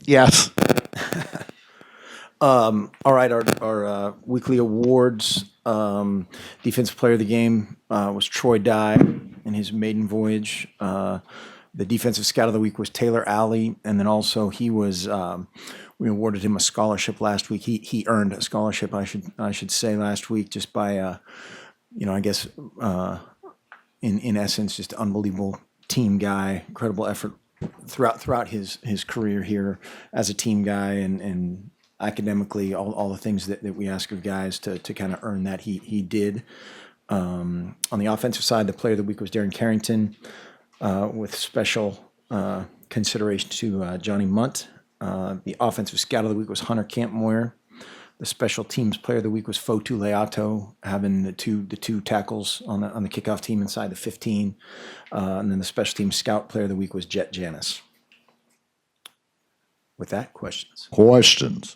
Yes. All right, our weekly awards. Defensive Player of the Game was Troy Dye in his maiden voyage. The Defensive Scout of the Week was Taylor Alley, and then also he was. We awarded him a scholarship last week. He earned a scholarship, I should say, last week just by I guess in essence, just unbelievable team guy, incredible effort throughout his career here as a team guy and academically all the things that we ask of guys to kind of earn that he did. On the offensive side, the player of the week was Darren Carrington, with special consideration to Johnny Munt. The offensive scout of the week was Hunter Campmoyer. The special teams player of the week was Fotu Leato, having the two tackles on the kickoff team inside the 15. And then the special teams scout player of the week was Jet Janis. With that, questions? Questions.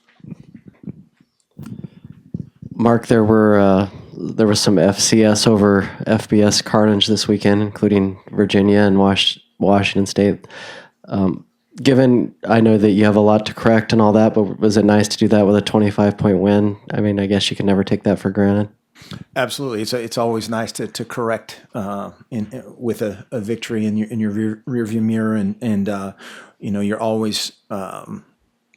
Mark, there was some FCS over FBS carnage this weekend, including Virginia and Washington State. Given I know that you have a lot to correct and all that, but was it nice to do that with a 25-point win? I mean, I guess you can never take that for granted. Absolutely, it's always nice to correct with a victory in your rearview mirror, and you're always going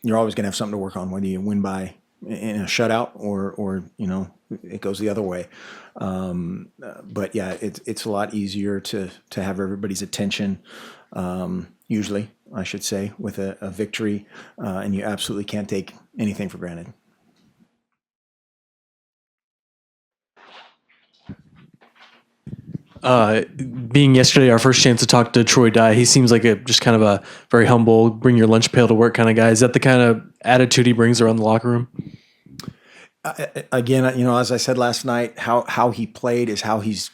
to have something to work on, whether you win by in a shutout or it goes the other way. But yeah, it's a lot easier to have everybody's attention. Usually, I should say, with a victory, and you absolutely can't take anything for granted. Being yesterday our first chance to talk to Troy Dye, he seems like just kind of a very humble, bring your lunch pail to work kind of guy. Is that the kind of attitude he brings around the locker room? Again, as I said last night, how he played is how he's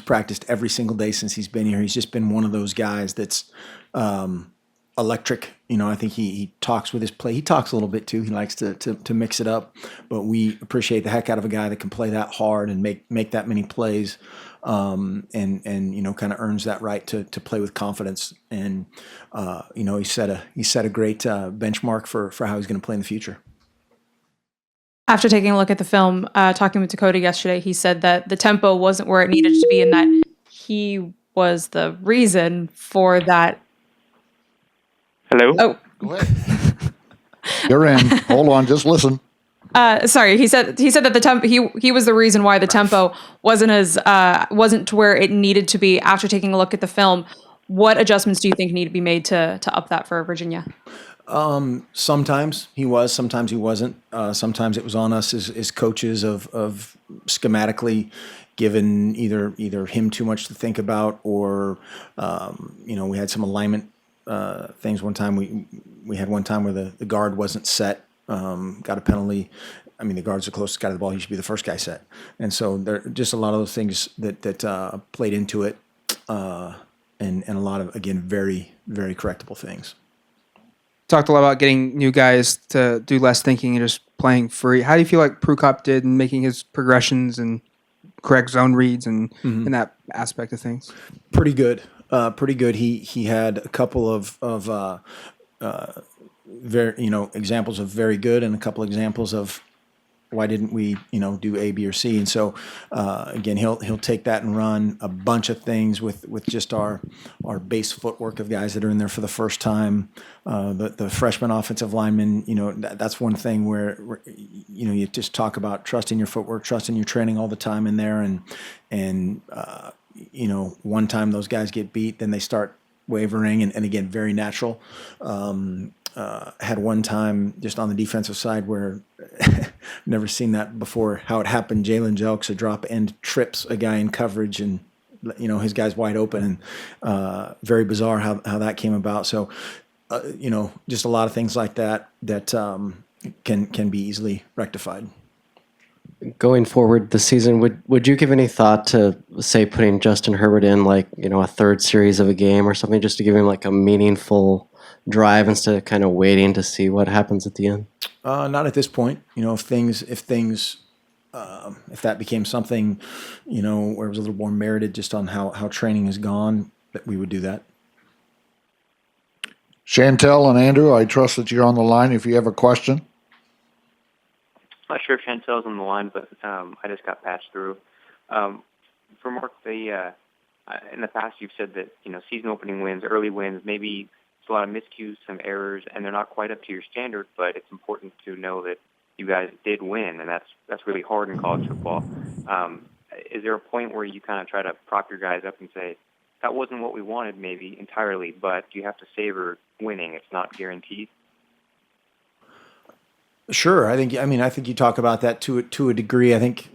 practiced every single day since he's been here. He's just been one of those guys that's electric. I think he talks with his play. He talks a little bit too. He likes to mix it up, but we appreciate the heck out of a guy that can play that hard and make that many plays, and kind of earns that right to play with confidence. And he set a great benchmark for how he's going to play in the future. After taking a look at the film, talking with Dakota yesterday, he said that the tempo wasn't where it needed to be and that he was the reason for that. Hello? Oh. Go ahead. You're in. Hold on, just listen. Sorry, he said that the tempo he was the reason why the tempo wasn't to where it needed to be. After taking a look at the film, what adjustments do you think need to be made to up that for Virginia? Sometimes he was, sometimes he wasn't. Sometimes it was on us as coaches of schematically given either him too much to think about or, we had some alignment things one time. We had one time where the guard wasn't set, got a penalty. I mean, the guard's the closest guy to the ball. He should be the first guy set. And so there are just a lot of those things that played into it, and a lot of, again, very, very correctable things. Talked a lot about getting new guys to do less thinking and just playing free. How do you feel like Prukop did in making his progressions and correct zone reads and in that aspect of things? Pretty good. Pretty good. He had a couple of very examples of very good and a couple examples of why didn't we do A, B, or C. And so again, he'll take that and run a bunch of things with just our base footwork of guys that are in there for the first time. The freshman offensive lineman, that's one thing where you just talk about trusting your footwork, trusting your training all the time in there, and one time those guys get beat, then they start wavering, and again, very natural. Had one time just on the defensive side where never seen that before, how it happened. Jalen Jelks, a drop end, trips a guy in coverage, and his guy's wide open, and very bizarre how that came about. So just a lot of things like that can be easily rectified. Going forward this season, would you give any thought to, say, putting Justin Herbert in a third series of a game or something, just to give him like a meaningful drive instead of kind of waiting to see what happens at the end? Not at this point. If that became something, where it was a little more merited just on how training has gone, that we would do that. Chantel and Andrew, I trust that you're on the line if you have a question. Not sure if Chantel's on the line, but I just got patched through. For Mark, in the past you've said that season opening wins, early wins, maybe it's a lot of miscues, some errors, and they're not quite up to your standard. But it's important to know that you guys did win, and that's really hard in college football. Is there a point where you kind of try to prop your guys up and say, that wasn't what we wanted maybe entirely, but you have to savor winning. It's not guaranteed. Sure. I think you talk about that to a degree. I think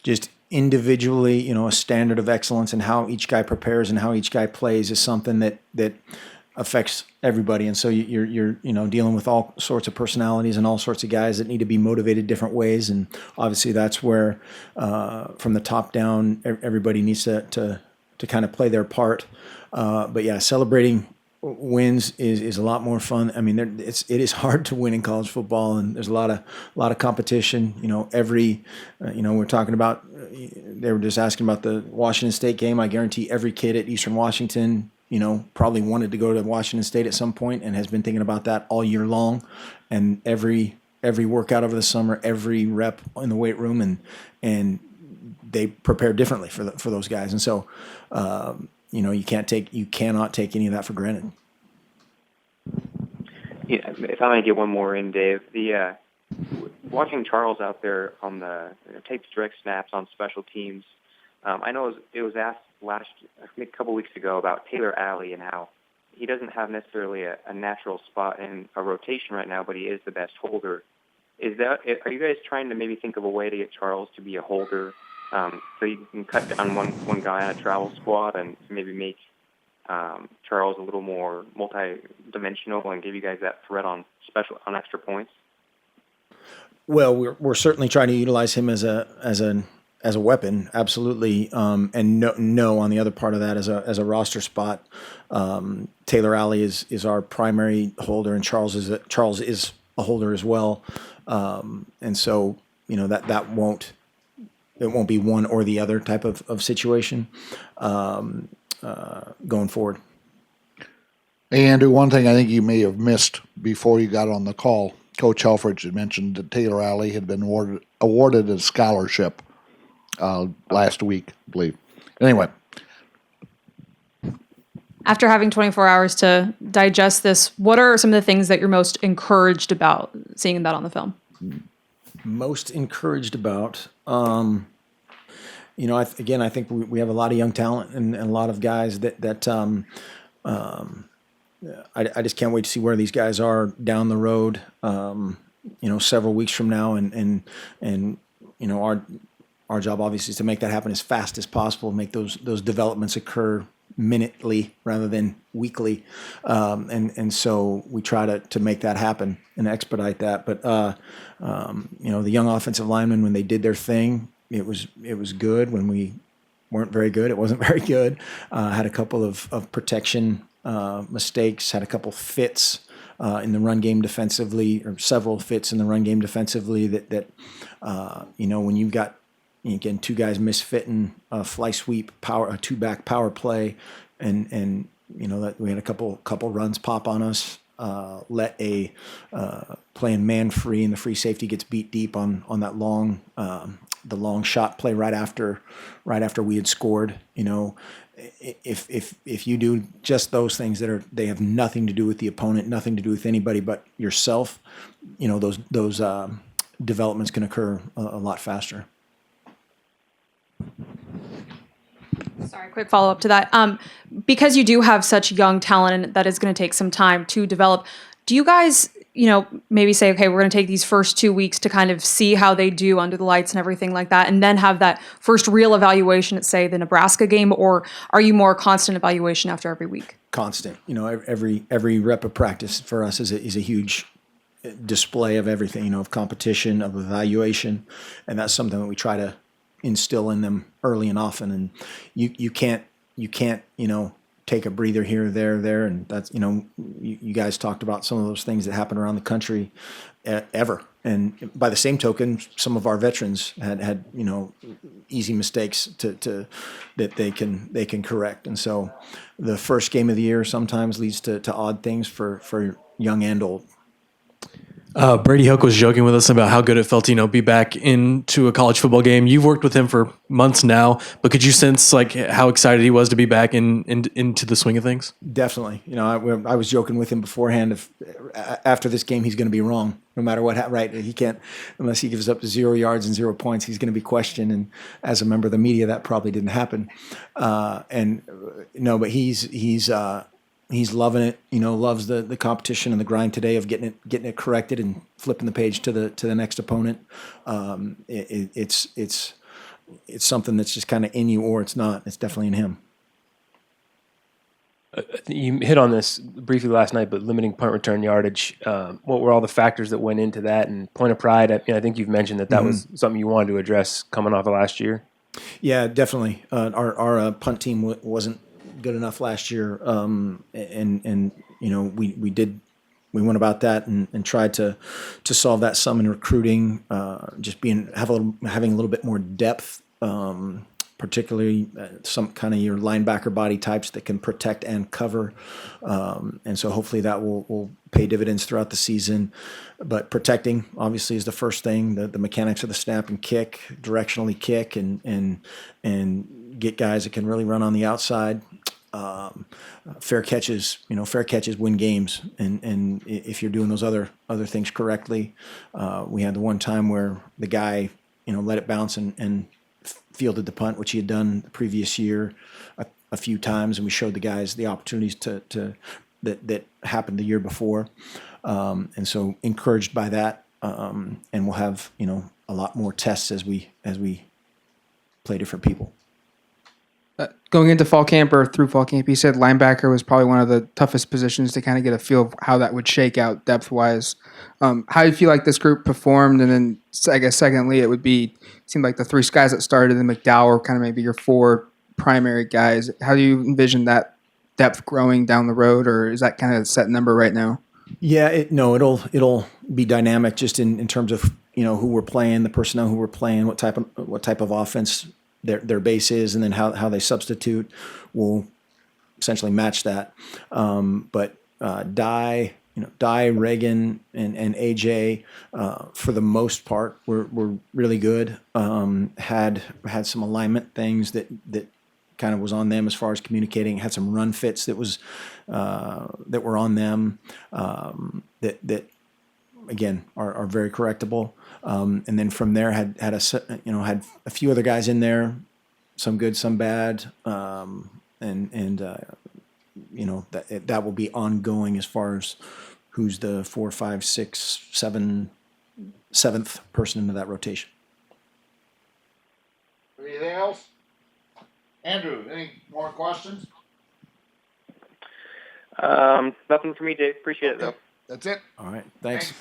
just individually, a standard of excellence and how each guy prepares and how each guy plays is something that affects everybody. And so you're dealing with all sorts of personalities and all sorts of guys that need to be motivated different ways. And obviously that's where from the top down, everybody needs to kind of play their part. But yeah, celebrating wins is a lot more fun. I mean, it is hard to win in college football, and there's a lot of competition. We're talking about. They were just asking about the Washington State game. I guarantee every kid at Eastern Washington, probably wanted to go to Washington State at some point and has been thinking about that all year long, and every workout over the summer, every rep in the weight room, and they prepare differently for those guys, and so. You cannot take any of that for granted. Yeah, if I might get one more in, Dave, watching Charles out there on the takes direct snaps on special teams. I know it was asked a couple weeks ago about Taylor Alley and how he doesn't have necessarily a natural spot in a rotation right now, but he is the best holder. Are you guys trying to maybe think of a way to get Charles to be a holder? So you can cut down one guy on a travel squad and maybe make Charles a little more multi-dimensional and give you guys that threat on extra points. Well, we're certainly trying to utilize him as a weapon, absolutely. And no, on the other part of that as a roster spot, Taylor Alley is our primary holder, and Charles is a holder as well. And so that won't. It won't be one or the other type of situation going forward. Hey, Andrew, one thing I think you may have missed before you got on the call, Coach Helfrich had mentioned that Taylor Alley had been awarded a scholarship last week, I believe. Anyway. After having 24 hours to digest this, what are some of the things that you're most encouraged about seeing that on the film? Most encouraged about, I think we have a lot of young talent and a lot of guys that I just can't wait to see where these guys are down the road, several weeks from now, and our job obviously is to make that happen as fast as possible, make those developments occur minutely rather than weekly, and so we try to make that happen and expedite that. But the young offensive linemen, when they did their thing, it was good. When we weren't very good, it wasn't very good. Had a couple of protection mistakes, had a couple fits in the run game defensively, or several fits in the run game defensively that when you've got, again, two guys misfitting a fly sweep, a two-back power play, and that we had a couple runs pop on us. Let a playing man free, and the free safety gets beat deep on that long the long shot play right after we had scored. If you do just those things they have nothing to do with the opponent, nothing to do with anybody but yourself, those developments can occur a lot faster. Sorry, quick follow-up to that. Because you do have such young talent and that is going to take some time to develop, do you guys, maybe say, okay, we're going to take these first 2 weeks to kind of see how they do under the lights and everything like that, and then have that first real evaluation at, say, the Nebraska game? Or are you more constant evaluation after every week? Constant. Every rep of practice for us is a huge display of everything, of competition, of evaluation, and that's something that we try to instill in them early and often. And you can't take a breather here, there, and that's you guys talked about some of those things that happen around the country ever. And by the same token, some of our veterans had easy mistakes to that they can correct. And so, the first game of the year sometimes leads to odd things for young and old. Brady Hoke was joking with us about how good it felt to, be back into a college football game. You've worked with him for months now, but could you sense like how excited he was to be back into the swing of things? Definitely. I was joking with him beforehand. If after this game he's going to be wrong, no matter what, right? He can't, unless he gives up 0 yards and 0 points, he's going to be questioned. And as a member of the media, that probably didn't happen. But he's loving it. Loves the competition and the grind today of getting it corrected and flipping the page to the next opponent. It's something that's just kind of in you, or it's not. It's definitely in him. You hit on this briefly last night, but limiting punt return yardage. What were all the factors that went into that? And point of pride, I think you've mentioned that was something you wanted to address coming off of last year. Yeah, definitely. Our punt team wasn't good enough last year, and we went about that and tried to solve that some in recruiting, just having a little bit more depth, particularly some kind of your linebacker body types that can protect and cover, and so hopefully that will pay dividends throughout the season. But protecting obviously is the first thing. The mechanics of the snap and kick, directionally kick, and get guys that can really run on the outside. Fair catches win games, and if you're doing those other things correctly, we had the one time where the guy let it bounce and fielded the punt, which he had done the previous year a few times, and we showed the guys the opportunities that happened the year before, and so encouraged by that, and we'll have a lot more tests as we play different people. Going into fall camp or through fall camp, you said linebacker was probably one of the toughest positions to kind of get a feel of how that would shake out depth-wise. How do you feel like this group performed? And then I guess secondly, it seemed like the 3 guys that started in McDowell were kind of maybe your 4 primary guys. How do you envision that depth growing down the road, or is that kind of a set number right now? Yeah, it'll be dynamic just in terms of who we're playing, the personnel who we're playing, what type of offense their base is, and then how they substitute will essentially match that. But Dye, Reagan, and AJ, for the most part, were really good. Had some alignment things that kind of was on them as far as communicating. Had some run fits that were on them that again are very correctable. And then from there had a few other guys in there, some good, some bad, and that will be ongoing as far as who's the 4, 5, 6, 7, 7th person into that rotation. Anything else? Andrew, any more questions? Nothing for me, Dave. Appreciate it though. That's it. All right, thanks. Thanks.